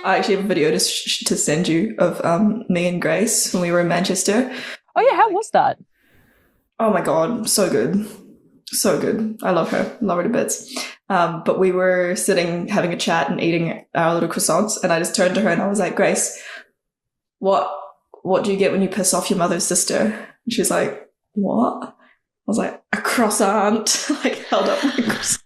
I actually have a video to send you of me and Grace when we were in Manchester. Oh yeah, how was that? Oh my God, so good. So good. I love her. Love her to bits. But we were sitting having a chat and eating our little croissants, and I just turned to her and I was like, Grace, what do you get when you piss off your mother's sister? And she's like, what? I was like, a croissant. Like, held up my croissant.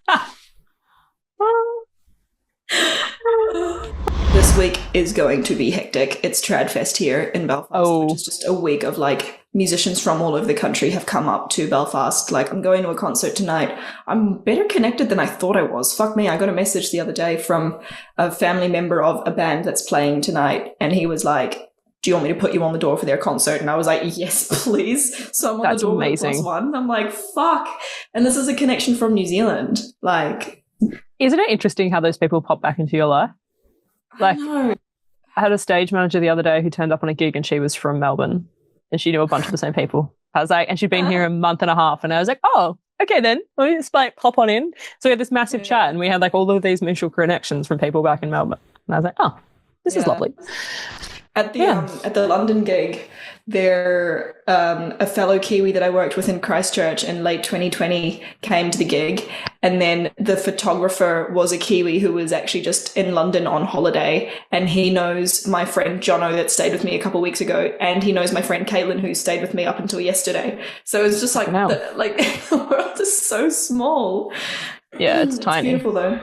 This week is going to be hectic. It's Tradfest here in Belfast, which is just a week of like musicians from all over the country have come up to Belfast. Like, I'm going to a concert tonight. I'm better connected than I thought I was. Fuck me. I got a message the other day from a family member of a band that's playing tonight, and he was like, do you want me to put you on the door for their concert? And I was like, yes, please. So I'm on the door amazing. +1. I'm like, fuck. And this is a connection from New Zealand. Like, isn't it interesting how those people pop back into your life? Like, I had a stage manager the other day who turned up on a gig and she was from Melbourne and she knew a bunch of the same people. I was like, and she'd been here a month and a half, and I was like, oh, okay then. Let me just like pop on in. So we had this massive chat and we had like all of these mutual connections from people back in Melbourne. And I was like, oh, this is lovely. At the London gig, there a fellow Kiwi that I worked with in Christchurch in late 2020 came to the gig, and then the photographer was a Kiwi who was actually just in London on holiday, and he knows my friend Jono that stayed with me a couple of weeks ago, and he knows my friend Caitlin who stayed with me up until yesterday. So it's just like the world is so small. Yeah, it's tiny. Beautiful though.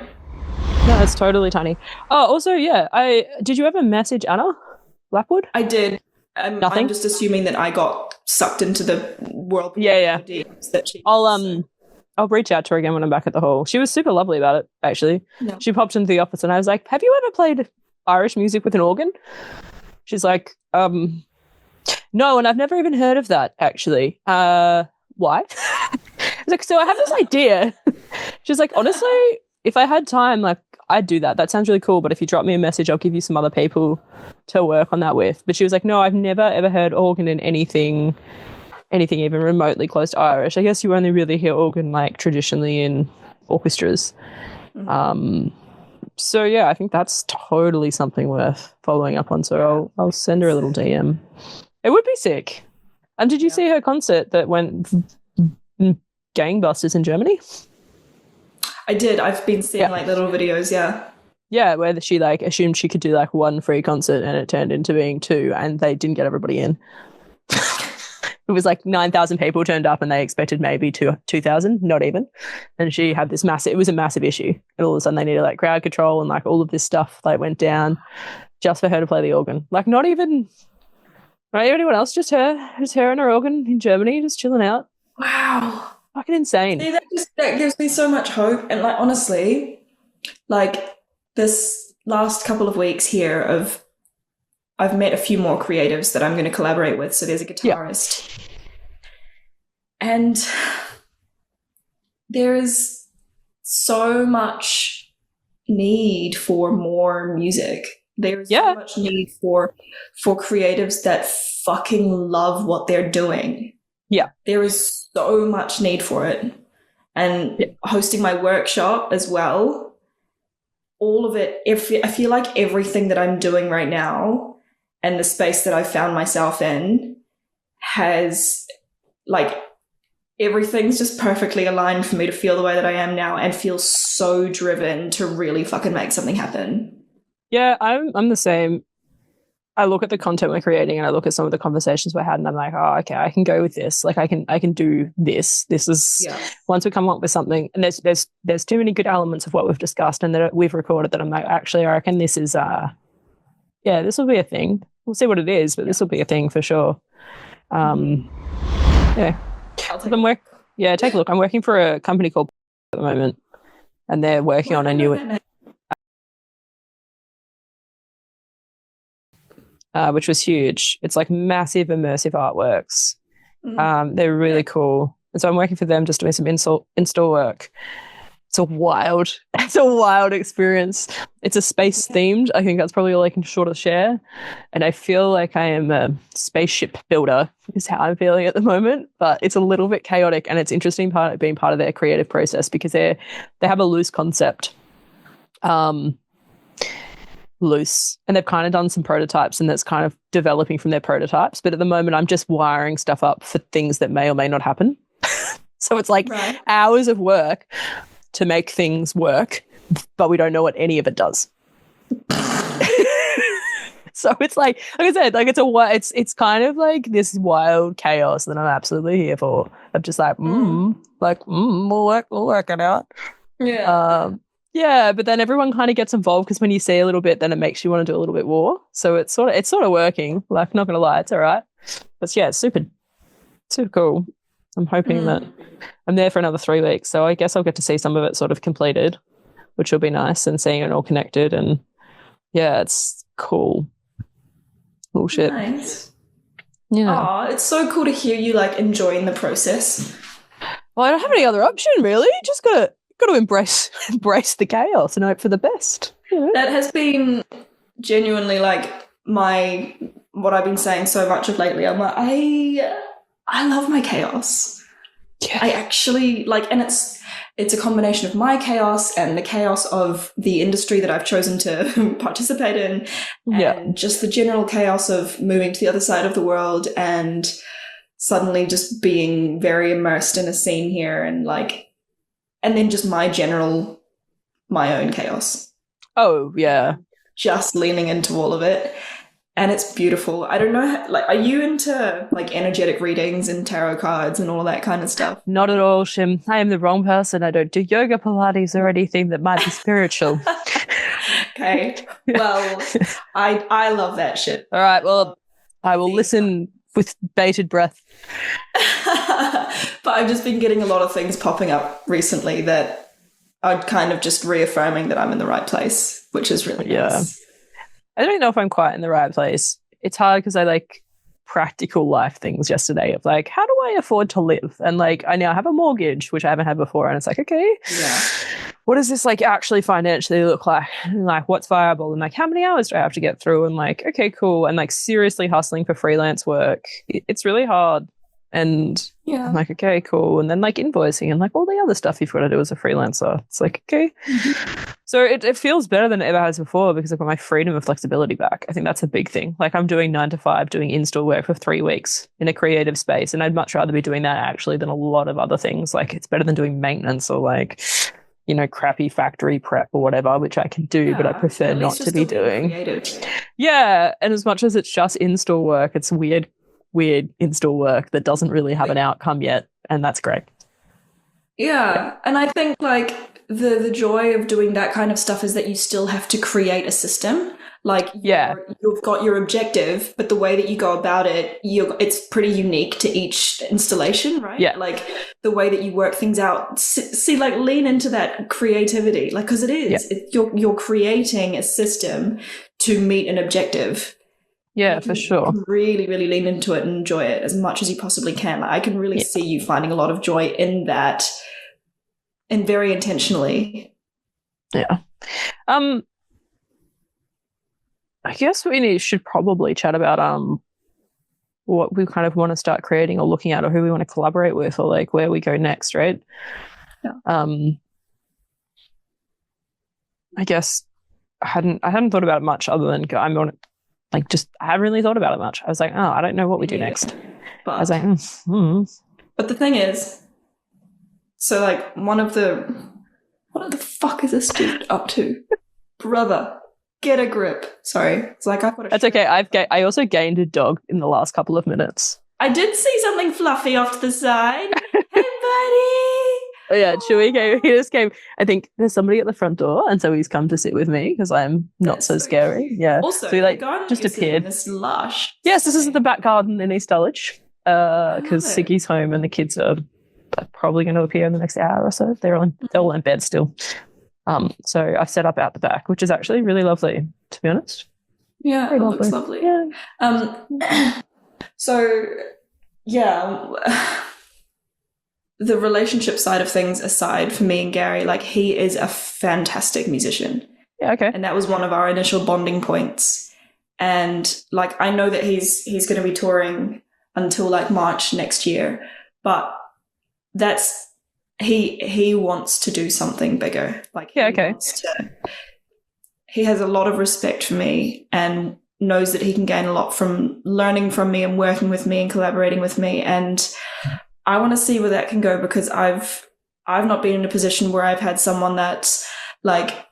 No, it's totally tiny. Oh, also, yeah, did you ever message Anna Lapwood? I did. Nothing? I'm just assuming that I got sucked into the world. Yeah. That she I'll reach out to her again when I'm back at the hall. She was super lovely about it, actually. No. She popped into the office and I was like, have you ever played Irish music with an organ? She's like, no, and I've never even heard of that, actually. Why? I was like, so I have this idea. She's like, honestly, if I had time, like, I'd do that. That sounds really cool. But if you drop me a message, I'll give you some other people to work on that with. But she was like, no, I've never, ever heard organ in anything even remotely close to Irish. I guess you only really hear organ like traditionally in orchestras. Mm-hmm. So yeah, I think that's totally something worth following up on. So I'll send her a little DM. It would be sick. And did you see her concert that went gangbusters in Germany? I did. I've been seeing like little videos, Yeah, where she like assumed she could do like one free concert and it turned into being two, and they didn't get everybody in. It was like 9,000 people turned up and they expected maybe 2,000, not even. And she had this it was a massive issue. And all of a sudden they needed like crowd control and like all of this stuff like went down just for her to play the organ. Like not even anyone else, just her and her organ in Germany, just chilling out. Wow. Fucking insane. See, that gives me so much hope. And like, honestly, like this last couple of weeks here I've met a few more creatives that I'm going to collaborate with. So there's a guitarist. Yeah. And there is so much need for more music. There is so much need for creatives that fucking love what they're doing. Yeah. There is so much need for it. And hosting my workshop as well, all of it, I feel like everything that I'm doing right now and the space that I found myself in has like everything's just perfectly aligned for me to feel the way that I am now and feel so driven to really fucking make something happen. Yeah, I'm the same. I look at the content we're creating and I look at some of the conversations we're had and I'm like, oh, okay, I can go with this. Like I can do this. This is once we come up with something, and there's too many good elements of what we've discussed and that we've recorded that I'm like, actually, I reckon this is this will be a thing. We'll see what it is, but this will be a thing for sure. Take a look. I'm working for a company called at the moment, and they're working on a new which was huge. It's like massive immersive artworks. They're really cool. And so I'm working for them just doing some install work. It's a wild experience. It's a space themed. I think that's probably all I can sort of share. And I feel like I am a spaceship builder is how I'm feeling at the moment. But it's a little bit chaotic, and it's interesting being part of their creative process because they have a loose concept. loose, and they've kind of done some prototypes, and that's kind of developing from their prototypes. But at the moment, I'm just wiring stuff up for things that may or may not happen. So it's like hours of work to make things work, but we don't know what any of it does. So it's like I said, like it's kind of like this wild chaos that I'm absolutely here for. I'm just like, we'll work it out. Yeah. Yeah, but then everyone kind of gets involved because when you see a little bit, then it makes you want to do a little bit more. So it's sort of working. Like, not gonna lie, it's all right. But yeah, it's super cool. I'm hoping that I'm there for another 3 weeks, so I guess I'll get to see some of it sort of completed, which will be nice, and seeing it all connected. And yeah, it's cool. Cool shit. Nice. Yeah. Oh, it's so cool to hear you like enjoying the process. Well, I don't have any other option, really. Just gotta embrace the chaos and hope for the best. You know? That has been genuinely like what I've been saying so much of lately. I'm like, I love my chaos. Yeah. I actually like, and it's a combination of my chaos and the chaos of the industry that I've chosen to participate in, and just the general chaos of moving to the other side of the world and suddenly just being very immersed in a scene here, and then just my own chaos. Oh, yeah. Just leaning into all of it. And it's beautiful. I don't know, are you into energetic readings and tarot cards and all that kind of stuff? Not at all, Shim. I am the wrong person. I don't do yoga, Pilates, or anything that might be spiritual. Okay. Well, I love that shit. All right. Well, I will listen with bated breath. But I've just been getting a lot of things popping up recently that are kind of just reaffirming that I'm in the right place, which is really nice. I don't know if I'm quite in the right place. It's hard because I like practical life things yesterday of like, how do I afford to live? And like, I now have a mortgage, which I haven't had before. And it's like, okay, what does this like actually financially look like? And like, what's viable? And like, how many hours do I have to get through? And like, okay, cool. And like seriously hustling for freelance work. It's really hard. And I'm like, okay, cool. And then like invoicing and like all the other stuff you've got to do as a freelancer. It's like, okay. So it feels better than it ever has before because I've got my freedom and flexibility back. I think that's a big thing. Like I'm doing 9 to 5, doing in-store work for 3 weeks in a creative space. And I'd much rather be doing that actually than a lot of other things. Like it's better than doing maintenance or like, you know, crappy factory prep or whatever, which I can do, but I prefer not to be doing. Yeah. And as much as it's just in-store work, it's weird in-store work that doesn't really have an outcome yet, and that's great. Yeah. And I think like the joy of doing that kind of stuff is that you still have to create a system. Like you've got your objective, but the way that you go about it, it's pretty unique to each installation, right? Yeah. Like the way that you work things out, like lean into that creativity, like because it is you're creating a system to meet an objective. Yeah, for sure. Really, really lean into it and enjoy it as much as you possibly can. Like, I can really see you finding a lot of joy in that, and very intentionally. Yeah. I guess we should probably chat about what we kind of want to start creating or looking at, or who we want to collaborate with, or like where we go next, right? Yeah. I guess I hadn't thought about it much other than I'm on it. Like, I haven't really thought about it much. I was like, oh, I don't know what we do next. But I was like, But the thing is, so like what the fuck is this dude up to? Brother, get a grip. Sorry. It's like I've got That's okay. I also gained a dog in the last couple of minutes. I did see something fluffy off to the side. Hey, buddy. Oh, yeah, Chewy came. He just came. I think there's somebody at the front door, and so he's come to sit with me because I'm not so scary. Cute. Yeah. Also, so he just appeared. This lush. Yes, this is the back garden in East Dulwich because Siggy's home and the kids are probably going to appear in the next hour or so. They're all in bed still. So I've set up out the back, which is actually really lovely, to be honest. Yeah, it looks lovely. Yeah. So yeah. The relationship side of things aside, for me and Gary, like he is a fantastic musician. Yeah, okay. And that was one of our initial bonding points. And like I know that he's going to be touring until like March next year, but that's he wants to do something bigger. Like he has a lot of respect for me and knows that he can gain a lot from learning from me and working with me and collaborating with me. And I want to see where that can go, because I've not been in a position where I've had someone that's like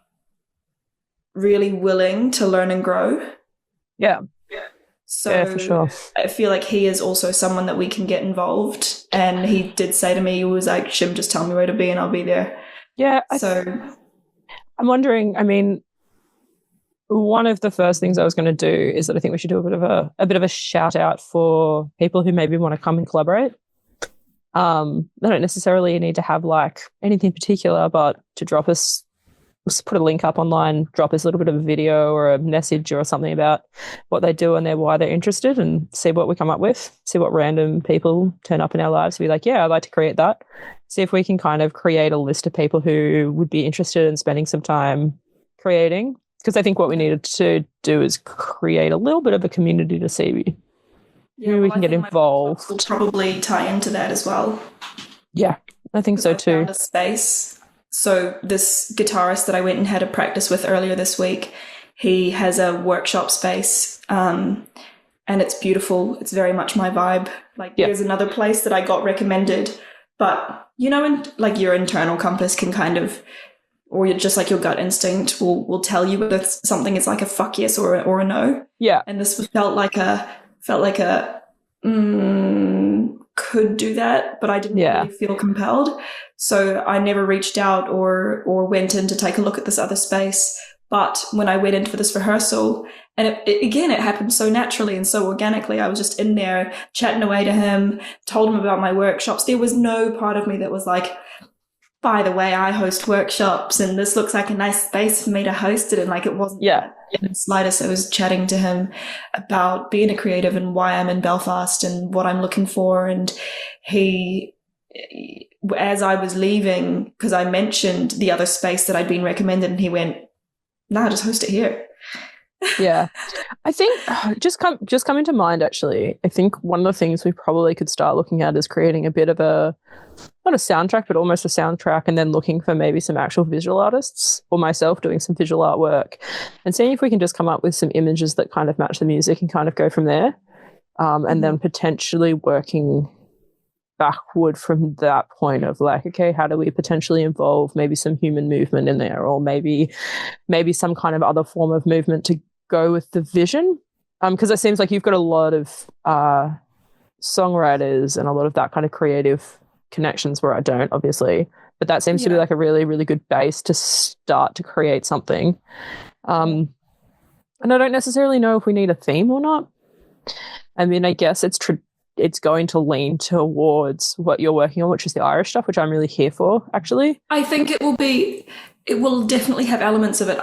really willing to learn and grow. Yeah. So yeah, for sure. I feel like he is also someone that we can get involved. And he did say to me, he was like, Shim, just tell me where to be and I'll be there. Yeah. So I'm wondering, I mean, one of the first things I was going to do is that I think we should do a bit of a shout out for people who maybe want to come and collaborate. They don't necessarily need to have like anything particular, but to drop us, put a link up online, drop us a little bit of a video or a message or something about what they do and why they're interested, and see what we come up with, see what random people turn up in our lives. Be like, yeah, I'd like to create that. See if we can kind of create a list of people who would be interested in spending some time creating. Because I think what we needed to do is create a little bit of a community to see who we can get involved. Will probably tie into that as well. Yeah, I think so too. Found a space. So this guitarist that I went and had a practice with earlier this week, he has a workshop space, and it's beautiful. It's very much my vibe. Like There's another place that I got recommended, but and like your internal compass can kind of, or you're just like your gut instinct will tell you whether something is like a fuck yes or a no. Yeah. And this felt like a could do that, but I didn't really feel compelled. So I never reached out or went in to take a look at this other space. But when I went in for this rehearsal, and it happened so naturally and so organically, I was just in there chatting away to him, told him about my workshops. There was no part of me that was like, by the way, I host workshops and this looks like a nice space for me to host it. And like, it wasn't in the slightest. I was chatting to him about being a creative and why I'm in Belfast and what I'm looking for. And he, as I was leaving, because I mentioned the other space that I'd been recommended, and he went, nah, just host it here. Yeah. I think just coming to mind, actually, I think one of the things we probably could start looking at is creating a bit of a, not a soundtrack, but almost a soundtrack, and then looking for maybe some actual visual artists, or myself doing some visual artwork, and seeing if we can just come up with some images that kind of match the music and kind of go from there. And then potentially working backward from that point of like, okay, how do we potentially involve maybe some human movement in there, or maybe some kind of other form of movement to go with the vision, because it seems like you've got a lot of songwriters and a lot of that kind of creative connections where I don't, obviously, but that seems to be like a really, really good base to start to create something. And I don't necessarily know if we need a theme or not. I mean, I guess it's going to lean towards what you're working on, which is the Irish stuff, which I'm really here for, actually. I think it will definitely have elements of it.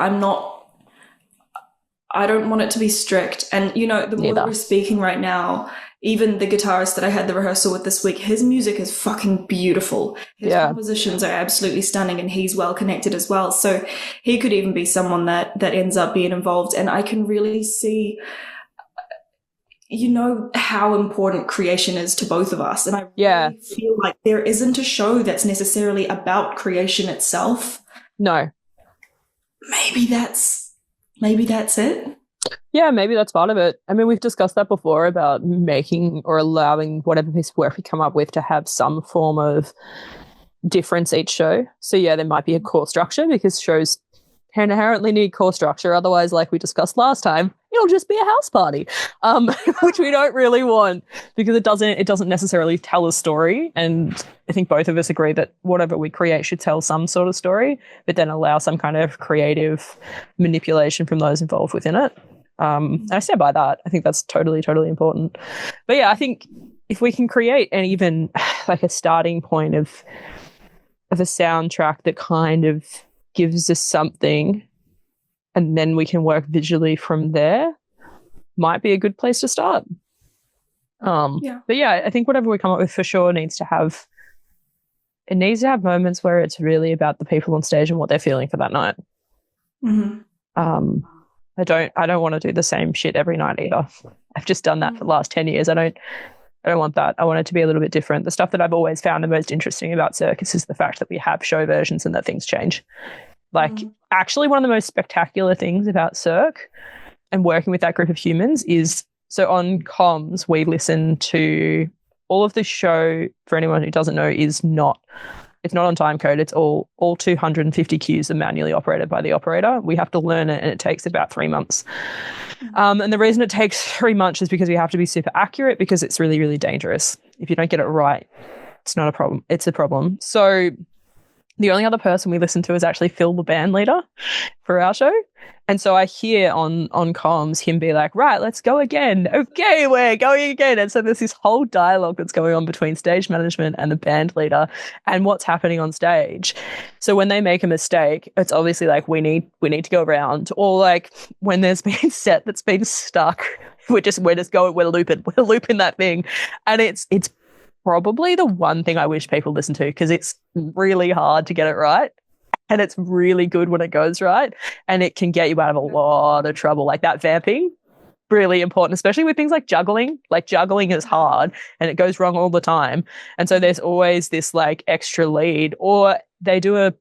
I don't want it to be strict. And, the more that we're speaking right now, even the guitarist that I had the rehearsal with this week, his music is fucking beautiful. His compositions are absolutely stunning, and he's well connected as well. So he could even be someone that ends up being involved. And I can really see, how important creation is to both of us. And I really feel like there isn't a show that's necessarily about creation itself. No. Maybe that's it. Yeah, maybe that's part of it. I mean, we've discussed that before about making or allowing whatever piece of work we come up with to have some form of difference each show. So yeah, there might be a core structure, because shows inherently need core structure. Otherwise, like we discussed last time, it'll just be a house party, which we don't really want, because it doesn't necessarily tell a story. And I think both of us agree that whatever we create should tell some sort of story, but then allow some kind of creative manipulation from those involved within it. I stand by that. I think that's totally, totally important. But yeah, I think if we can create an even like a starting point of a soundtrack that kind of gives us something, and then we can work visually from there, might be a good place to start. But yeah, I think whatever we come up with for sure needs to have moments where it's really about the people on stage and what they're feeling for that night. Mm-hmm. I don't want to do the same shit every night either. I've just done that for the last 10 years. I don't want that. I want it to be a little bit different. The stuff that I've always found the most interesting about circus is the fact that we have show versions and that things change. Like, actually, one of the most spectacular things about Cirque and working with that group of humans is, so on comms, we listen to all of the show, for anyone who doesn't know, it's not on time code. It's all 250 cues are manually operated by the operator. We have to learn it, and it takes about 3 months. And the reason it takes 3 months is because we have to be super accurate, because it's really, really dangerous. If you don't get it right, it's not a problem. It's a problem. So the only other person we listen to is actually Phil, the band leader for our show. And so I hear on comms him be like, right, let's go again. Okay, we're going again. And so there's this whole dialogue that's going on between stage management and the band leader and what's happening on stage. So when they make a mistake, it's obviously like, we need to go around. Or like when there's been set that's been stuck, we're looping that thing. And it's probably the one thing I wish people listen to, because it's really hard to get it right. And it's really good when it goes right. And it can get you out of a lot of trouble. Like that vamping, really important, especially with things like juggling. Like juggling is hard and it goes wrong all the time. And so there's always this like extra lead. Or they do a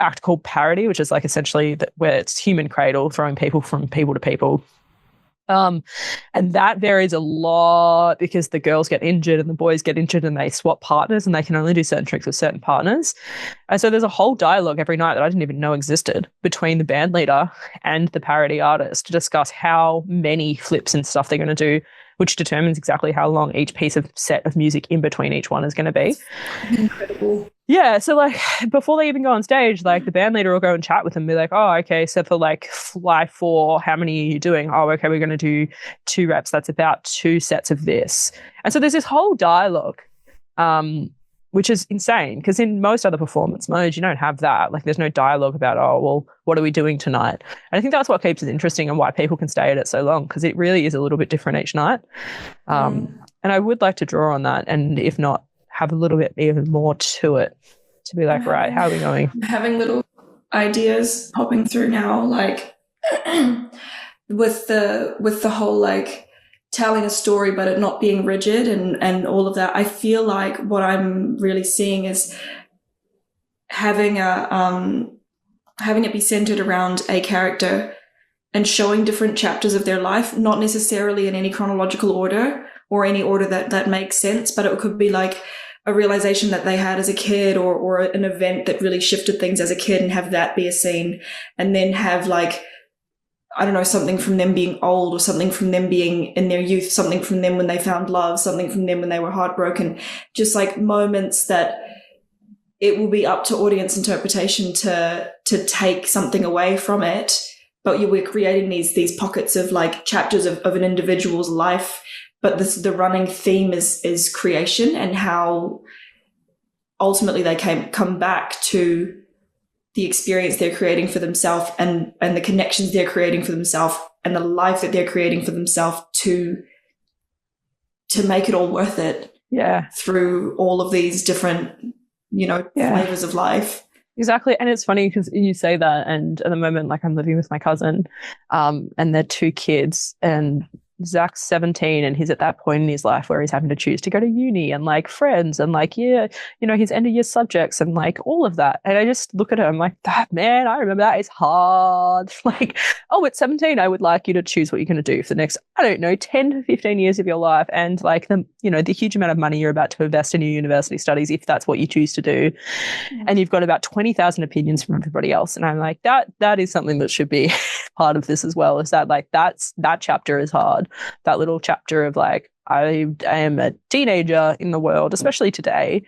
act called parody, which is like essentially where it's human cradle, throwing people from people to people. And that varies a lot, because the girls get injured and the boys get injured and they swap partners, and they can only do certain tricks with certain partners. And so there's a whole dialogue every night that I didn't even know existed between the band leader and the parody artist to discuss how many flips and stuff they're going to do, which determines exactly how long each piece of set of music in between each one is going to be. Incredible. Yeah, so like before they even go on stage, like the band leader will go and chat with them and be like, oh, okay, so for like fly 4, how many are you doing? Oh, okay, we're going to do 2 reps. That's about 2 sets of this. And so there's this whole dialogue, which is insane, because in most other performance modes, you don't have that. Like there's no dialogue about, oh, well, what are we doing tonight? And I think that's what keeps it interesting and why people can stay at it so long, because it really is a little bit different each night. And I would like to draw on that, and if not, have a little bit even more to it, to be like, right, how are we going? I'm having little ideas popping through now, like with the whole like telling a story but it not being rigid and all of that. I feel like what I'm really seeing is having it be centered around a character and showing different chapters of their life, not necessarily in any chronological order or any order that makes sense, but it could be like a realization that they had as a kid, or an event that really shifted things as a kid, and have that be a scene, and then have like, I don't know, something from them being old, or something from them being in their youth, something from them when they found love, something from them when they were heartbroken, just like moments that it will be up to audience interpretation to take something away from it. But we're creating these pockets of like chapters of an individual's life. But the running theme is creation, and how ultimately they come back to the experience they're creating for themselves, and the connections they're creating for themselves, and the life that they're creating for themselves to make it all worth it. Yeah. Through all of these different, flavors of life. Exactly. And it's funny because you say that, and at the moment, like I'm living with my cousin, and they're 2 kids, and Zach's 17 and he's at that point in his life where he's having to choose to go to uni and like friends and like, his end of year subjects and like all of that. And I just look at her, I'm like, that man, I remember that. It's hard. Like, oh, at 17, I would like you to choose what you're going to do for the next, 10 to 15 years of your life. And like the huge amount of money you're about to invest in your university studies, if that's what you choose to do. Mm. And you've got about 20,000 opinions from everybody else. And I'm like, that is something that should be part of this as well, is that like, that chapter is hard. That little chapter of like, I am a teenager in the world, especially today,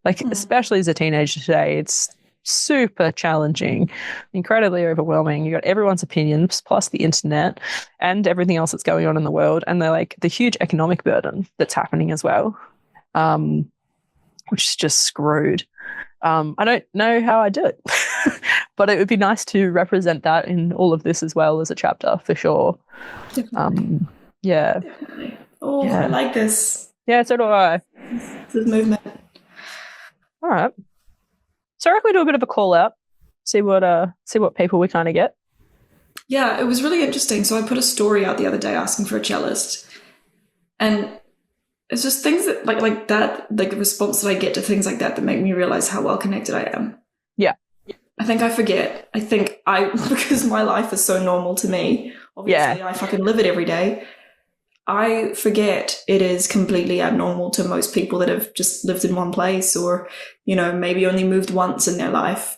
especially as a teenager today, it's super challenging, incredibly overwhelming. You got everyone's opinions plus the internet and everything else that's going on in the world. And they're like the huge economic burden that's happening as well, which is just screwed. I don't know how I do it, but it would be nice to represent that in all of this as well as a chapter for sure. Definitely. Yeah. Definitely. Oh, yeah. I like this. Yeah, so do I. This is movement. All right. So I reckon we do a bit of a call out, see what people we kind of get. Yeah, it was really interesting. So I put a story out the other day asking for a cellist, and it's just things that like that, like the response that I get to things like that make me realize how well connected I am. Yeah. I think I forget. Because my life is so normal to me, obviously I fucking live it every day. I forget it is completely abnormal to most people that have just lived in one place or, maybe only moved once in their life.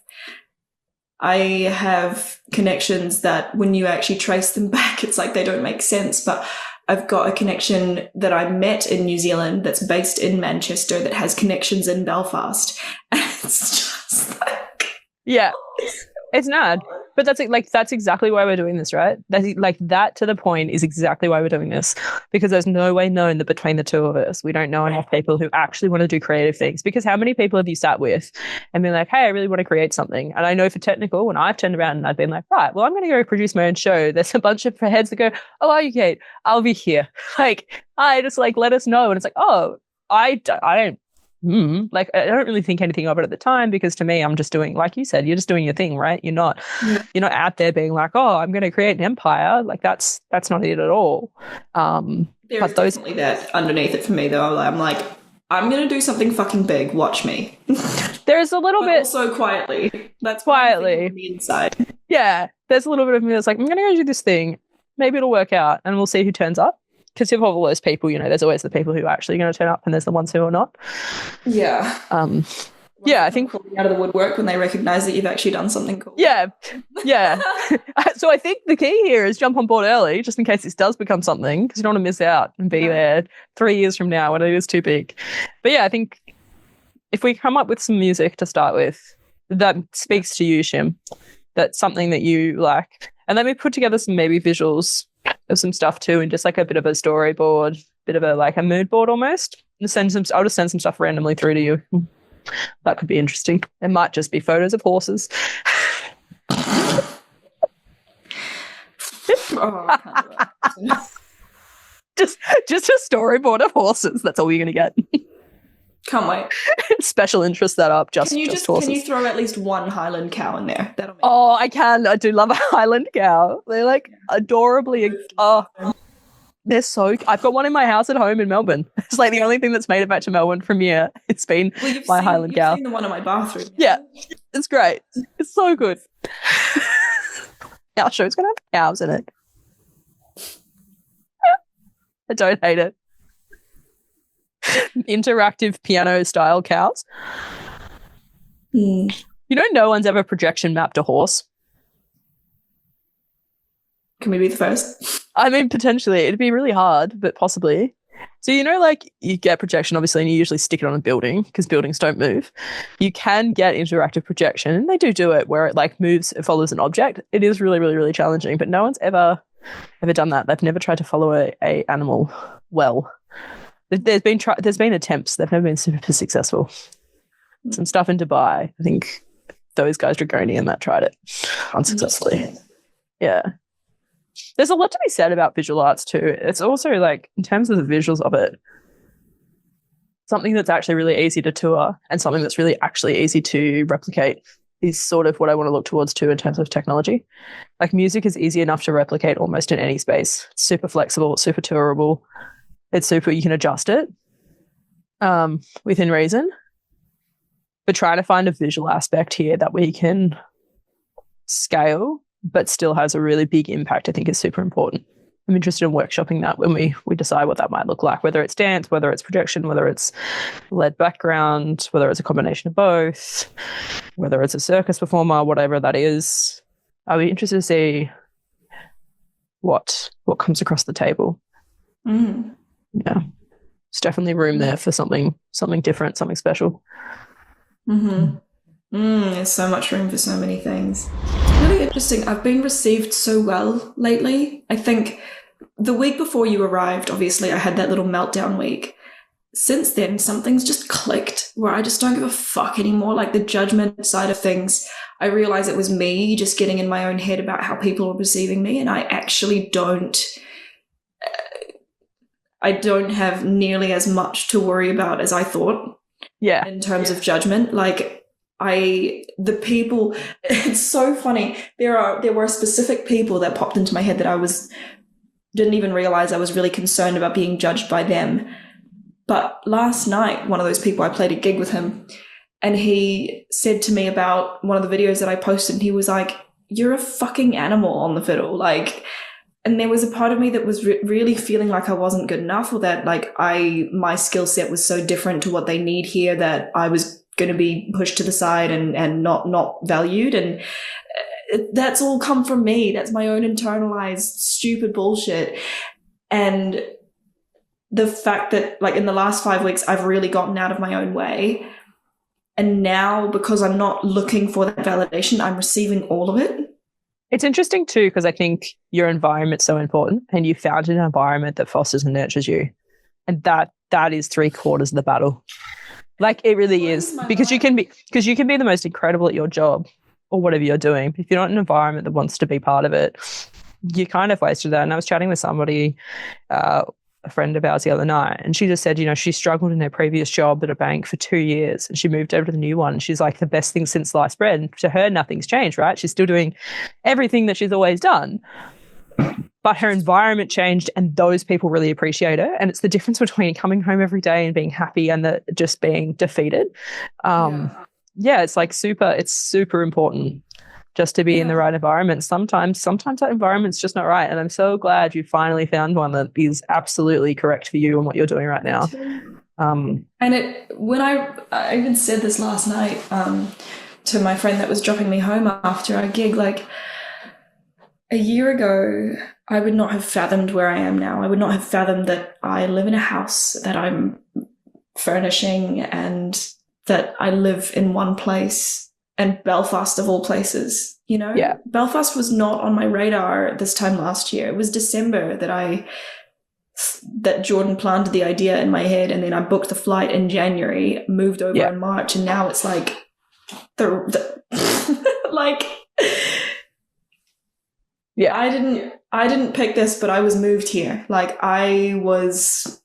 I have connections that when you actually trace them back, it's like they don't make sense. But I've got a connection that I met in New Zealand that's based in Manchester that has connections in Belfast. And it's just like... Yeah, it's mad. But that's exactly why we're doing this, right? That to the point is exactly why we're doing this, because there's no way known that between the two of us, we don't know enough people who actually want to do creative things. Because how many people have you sat with and been like, hey, I really want to create something? And I know for technical, when I've turned around and I've been like, right, well, I'm going to go produce my own show. There's a bunch of heads that go, oh, are you, Kate? I'll be here. I just let us know. And it's like, oh, I don't really think anything of it at the time, because to me, I'm just doing, like you said, you're just doing your thing, right? You're not out there being like, oh, I'm going to create an empire. That's not it at all. There's definitely that underneath it for me, though. I'm like, I'm going to do something fucking big. Watch me. There's a little bit. Also quietly. That's quietly. On the inside. Yeah. There's a little bit of me that's like, I'm going to go do this thing. Maybe it'll work out and we'll see who turns up. Because of all those people, there's always the people who are actually going to turn up and there's the ones who are not. Yeah. I think out of the woodwork when they recognize that you've actually done something cool. Yeah. So I think the key here is jump on board early, just in case this does become something, because you don't want to miss out and be there 3 years from now when it is too big. But yeah, I think if we come up with some music to start with that speaks to you, Shim, that's something that you like, and then we put together some maybe visuals of some stuff too, and just a bit of a storyboard, bit of a mood board almost. And I'll just send some stuff randomly through to you. That could be interesting. It might just be photos of horses. I can't do it. just a storyboard of horses. That's all you're gonna get. Can't wait. Special interest that up. Just horses. Can you throw at least one Highland cow in there? That'll make I can. I do love a Highland cow. They're adorably. They're so. I've got one in my house at home in Melbourne. It's the only thing that's made it back to Melbourne from here. It's been my Highland cow. You've seen the one in my bathroom. Yeah, it's great. It's so good. Our show's gonna have cows in it. I don't hate it. Interactive piano style cows. No one's ever projection mapped a horse. Can we be the first? I mean, potentially. It'd be really hard, but possibly. So, you get projection, obviously, and you usually stick it on a building because buildings don't move. You can get interactive projection, and they do it where it moves, it follows an object. It is really, really, really challenging, but no one's ever done that. They've never tried to follow a animal well. There's been attempts. They've never been super successful. Some stuff in Dubai. I think those guys, Dragonian, that tried it unsuccessfully. Yeah. There's a lot to be said about visual arts too. It's also in terms of the visuals of it, something that's actually really easy to tour and something that's really actually easy to replicate is sort of what I want to look towards too in terms of technology. Music is easy enough to replicate almost in any space. It's super flexible, it's super tourable. It's super, you can adjust it within reason. But trying to find a visual aspect here that we can scale but still has a really big impact, I think is super important. I'm interested in workshopping that when we decide what that might look like, whether it's dance, whether it's projection, whether it's LED background, whether it's a combination of both, whether it's a circus performer, whatever that is. I'll be interested to see what comes across the table. Mm. Yeah. There's definitely room there for something different, something special. Mm-hmm. There's so much room for so many things. It's really interesting. I've been received so well lately. I think the week before you arrived, obviously, I had that little meltdown week. Since then, something's just clicked where I just don't give a fuck anymore. The judgment side of things, I realize it was me just getting in my own head about how people are perceiving me, and I actually don't have nearly as much to worry about as I thought. Yeah. In terms of judgment, the people, it's so funny. There were specific people that popped into my head that didn't even realize I was really concerned about being judged by them. But last night, one of those people, I played a gig with him, And he said to me about one of the videos that I posted, and he was like, "You're a fucking animal on the fiddle." Like, and there was a part of me that was really feeling like I wasn't good enough, or that like my skill set was so different to what they need here that I was going to be pushed to the side and not valued. And that's all come from me. That's my own internalized stupid bullshit. And the fact that like in the last 5 weeks, I've really gotten out of my own way. And now, because I'm not looking for that validation, I'm receiving all of it. It's interesting too, because I think your environment's so important, and you found an environment that fosters and nurtures you. And that is 3/4 of the battle. Like, it really is, because you can be the most incredible at your job or whatever you're doing. But if you're not in an environment that wants to be part of it, you kind of wasted that. And I was chatting with somebody, a friend of ours the other night, and she just said, you know, she struggled in her previous job at a bank for 2 years, and she moved over to the new one. And she's like, the best thing since sliced bread. And to her, nothing's changed, right? She's still doing everything that she's always done. But her environment changed, and those people really appreciate her. And it's the difference between coming home every day and being happy and just being defeated. It's like super important just to be in the right environment. Sometimes that environment's just not right. And I'm so glad you finally found one that is absolutely correct for you and what you're doing right now. And when I even said this last night to my friend that was dropping me home after our gig, like a year ago, I would not have fathomed where I am now. I would not have fathomed that I live in a house that I'm furnishing and that I live in one place. And Belfast of all places, you know? Yeah. Belfast was not on my radar this time last year. It was December that Jordan planted the idea in my head, and then I booked the flight in January, moved over in March, and now it's like like I didn't pick this, but I was moved here. Like I was,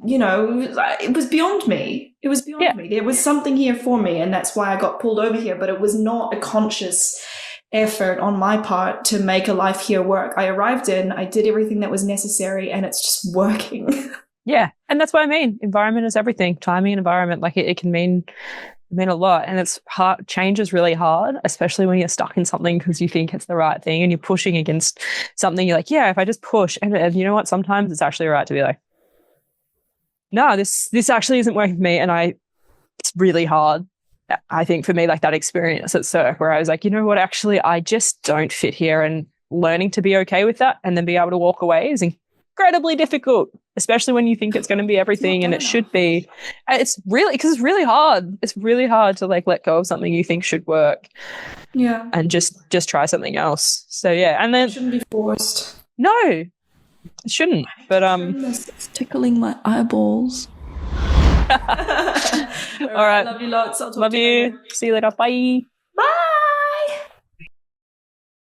you know, it was beyond me. It was beyond me. There was something here for me, and that's why I got pulled over here. But it was not a conscious effort on my part to make a life here work. I arrived in, I did everything that was necessary, and it's just working. Yeah, and that's what I mean. Environment is everything. Timing and environment, like it can mean a lot. And it's hard. Change is really hard, especially when you're stuck in something because you think it's the right thing and you're pushing against something. You're like, yeah, if I just push, and you know what? Sometimes it's actually right to be like, no, this actually isn't working for me. And it's really hard, I think, for me, like that experience at Cirque where I was like, you know what, actually, I just don't fit here. And learning to be okay with that and then be able to walk away is incredibly difficult, especially when you think it's going to be everything and it should be. It's really hard. It's really hard to like let go of something you think should work. Yeah. And just try something else. So yeah. And then it shouldn't be forced. No. It shouldn't, but it's tickling my eyeballs. All right. Love you lots. I'll talk love to you you later. See you later. Bye.